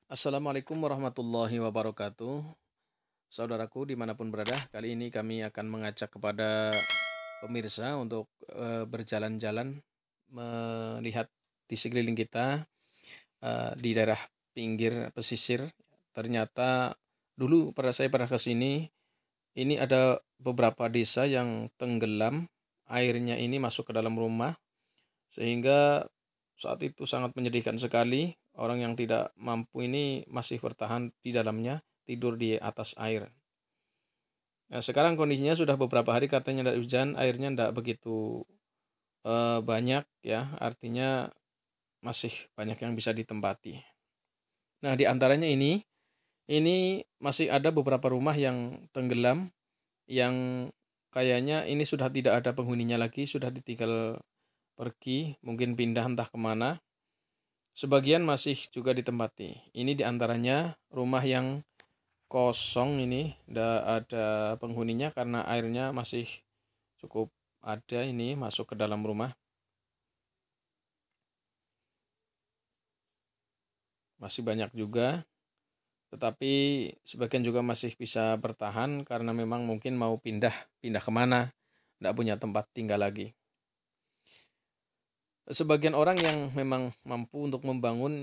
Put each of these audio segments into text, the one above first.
Assalamualaikum warahmatullahi wabarakatuh. Saudaraku dimanapun berada, kali ini kami akan mengajak kepada pemirsa untuk berjalan-jalan melihat di sekeliling kita di daerah pinggir pesisir. Ternyata dulu pada saya pernah ke sini, ini ada beberapa desa yang tenggelam, airnya ini masuk ke dalam rumah sehingga saat itu sangat menyedihkan sekali, orang yang tidak mampu ini masih bertahan di dalamnya, tidur di atas air. Nah, sekarang kondisinya sudah beberapa hari katanya tidak hujan, airnya tidak begitu banyak ya, artinya masih banyak yang bisa ditempati. Nah, di antaranya ini masih ada beberapa rumah yang tenggelam, yang kayaknya ini sudah tidak ada penghuninya lagi, sudah ditinggal pergi, mungkin pindah entah kemana. Sebagian masih juga ditempati. Ini diantaranya rumah yang kosong ini, tidak ada penghuninya karena airnya masih cukup ada ini masuk ke dalam rumah. Masih banyak juga, tetapi sebagian juga masih bisa bertahan karena memang mungkin mau pindah, pindah kemana, tidak punya tempat tinggal lagi. Sebagian orang yang memang mampu untuk membangun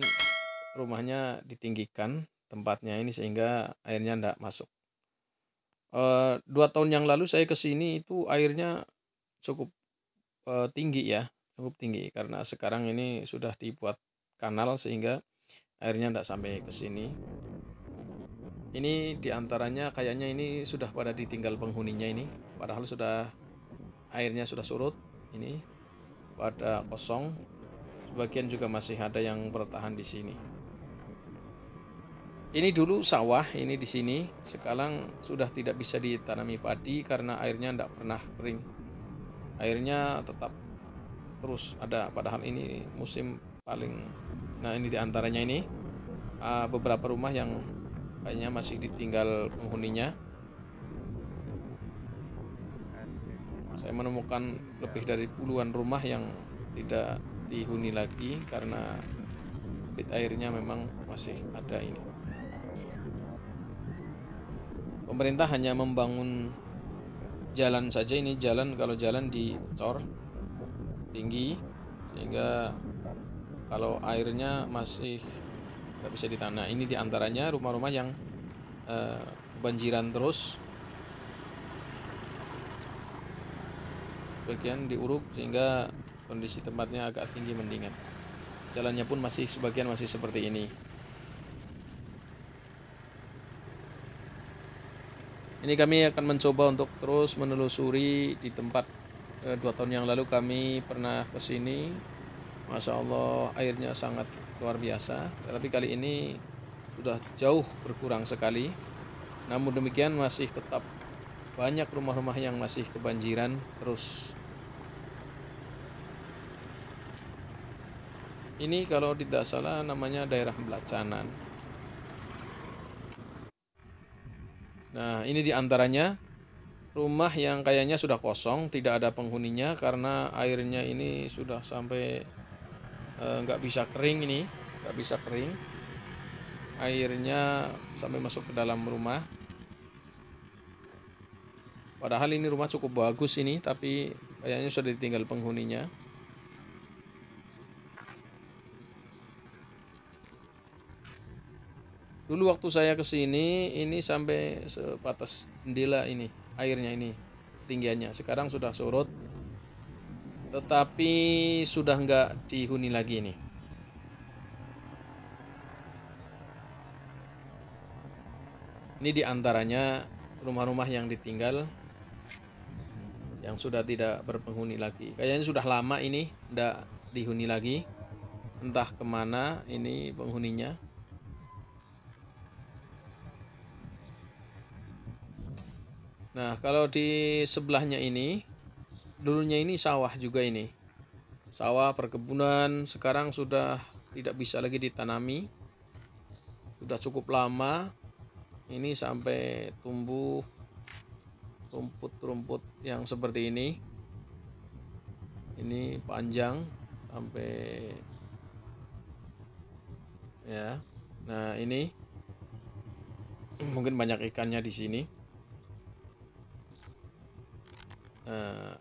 rumahnya ditinggikan tempatnya ini sehingga airnya tidak masuk. 2 tahun yang lalu saya ke sini itu airnya cukup, tinggi ya, cukup tinggi karena sekarang ini sudah dibuat kanal sehingga airnya tidak sampai ke sini. Ini diantaranya kayaknya ini sudah pada ditinggal penghuninya ini, padahal airnya sudah surut, ini pada kosong, sebagian juga masih ada yang bertahan di sini. Ini dulu sawah ini di sini, sekarang sudah tidak bisa ditanami padi karena airnya tidak pernah kering. Airnya tetap terus ada, padahal ini musim paling. Nah, ini diantaranya ini beberapa rumah yang kayaknya masih ditinggal penghuninya. Saya menemukan lebih dari puluhan rumah yang tidak dihuni lagi karena debit airnya memang masih ada ini. Pemerintah hanya membangun jalan saja, ini jalan, kalau jalan dicor tinggi sehingga kalau airnya masih nggak bisa ditanah. Ini diantaranya rumah-rumah yang kebanjiran terus, bagian diuruk sehingga kondisi tempatnya agak tinggi mendingan. Jalannya pun masih sebagian masih seperti ini. Ini kami akan mencoba untuk terus menelusuri di tempat 2 tahun yang lalu kami pernah ke sini. Masya Allah airnya sangat luar biasa. Tapi kali ini sudah jauh berkurang sekali. Namun demikian masih tetap banyak rumah-rumah yang masih kebanjiran terus. Ini kalau tidak salah namanya daerah Belacanan. Nah, ini diantaranya rumah yang kayaknya sudah kosong, tidak ada penghuninya karena airnya ini sudah sampai nggak bisa kering ini, nggak bisa kering. Airnya sampai masuk ke dalam rumah. Padahal ini rumah cukup bagus ini, tapi kayaknya sudah ditinggal penghuninya. Dulu waktu saya ke sini, ini sampai sebatas jendela ini, airnya ini, ketinggiannya. Sekarang sudah surut, tetapi sudah nggak dihuni lagi ini. Ini diantaranya rumah-rumah yang ditinggal, yang sudah tidak berpenghuni lagi. Kayaknya sudah lama ini tidak dihuni lagi, entah kemana ini penghuninya. Nah, kalau di sebelahnya ini, dulunya ini sawah juga ini. Sawah perkebunan sekarang sudah tidak bisa lagi ditanami. Sudah cukup lama ini sampai tumbuh rumput-rumput yang seperti ini. Ini panjang sampai ya. Nah, ini mungkin banyak ikannya di sini. Nah,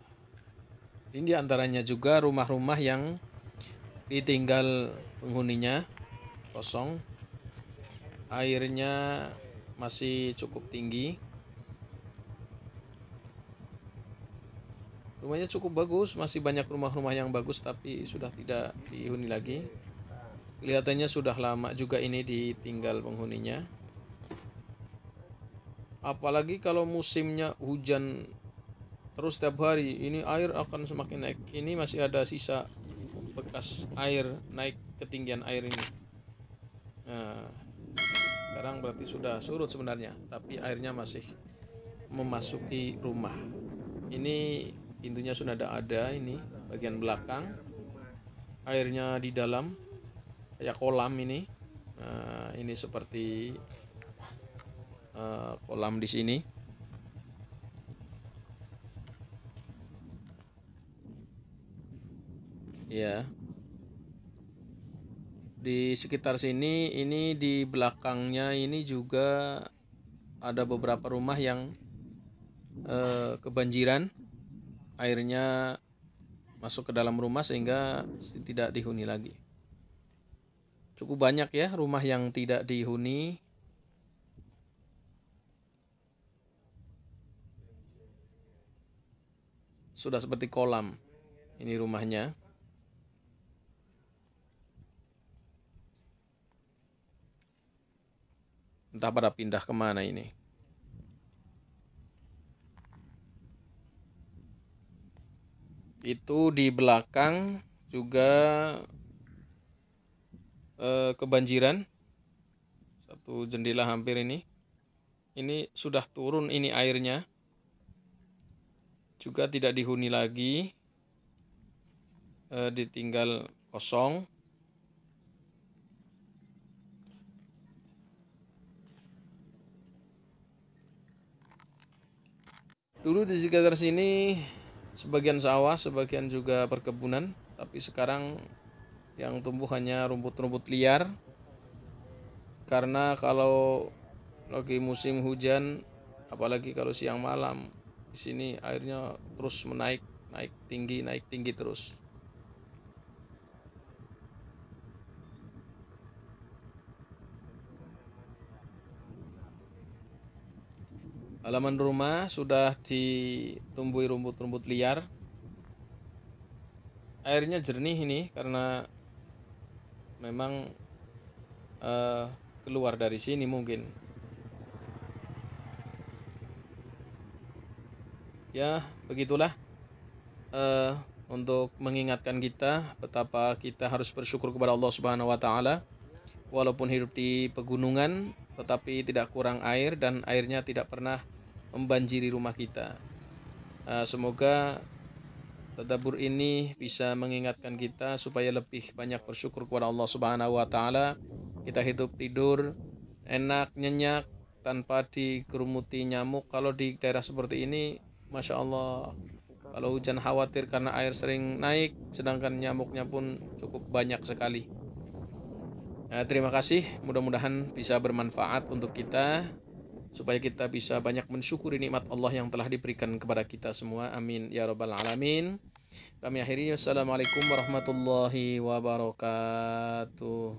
ini diantaranya juga rumah-rumah yang ditinggal penghuninya kosong, airnya masih cukup tinggi, rumahnya cukup bagus, masih banyak rumah-rumah yang bagus tapi sudah tidak dihuni lagi. Kelihatannya sudah lama juga ini ditinggal penghuninya. Apalagi kalau musimnya hujan terus setiap hari, ini air akan semakin naik. Ini masih ada sisa bekas air naik, ketinggian air ini. Nah, sekarang berarti sudah surut sebenarnya, tapi airnya masih memasuki rumah. Ini pintunya sudah ada ini bagian belakang. Airnya di dalam kayak kolam ini. Nah, ini seperti kolam di sini. Ya. Di sekitar sini, ini di belakangnya ini juga ada beberapa rumah yang kebanjiran. Airnya masuk ke dalam rumah sehingga tidak dihuni lagi. Cukup banyak ya rumah yang tidak dihuni. Sudah seperti kolam ini rumahnya. Entah pada pindah kemana ini. Itu di belakang juga kebanjiran. Satu jendela hampir ini. Ini sudah turun ini airnya. Juga tidak dihuni lagi. Ditinggal kosong. Dulu di sekitar sini sebagian sawah, sebagian juga perkebunan, tapi sekarang yang tumbuh hanya rumput-rumput liar. Karena kalau lagi musim hujan, apalagi kalau siang malam, di sini airnya terus naik tinggi terus. Halaman rumah sudah ditumbuhi rumput-rumput liar. Airnya jernih ini karena memang keluar dari sini mungkin. Ya, begitulah untuk mengingatkan kita betapa kita harus bersyukur kepada Allah Subhanahu wa taala. Walaupun hidup di pegunungan, tetapi tidak kurang air dan airnya tidak pernah membanjiri rumah kita. Semoga tadabbur ini bisa mengingatkan kita supaya lebih banyak bersyukur kepada Allah Subhanahu wa taala. Kita hidup tidur enak, nyenyak tanpa digerumuti nyamuk. Kalau di daerah seperti ini, Masya Allah, kalau hujan khawatir karena air sering naik, sedangkan nyamuknya pun cukup banyak sekali. Terima kasih, mudah-mudahan bisa bermanfaat untuk kita, supaya kita bisa banyak mensyukuri nikmat Allah yang telah diberikan kepada kita semua. Amin ya rabbal alamin. Kami akhiri, wassalamualaikum warahmatullahi wabarakatuh.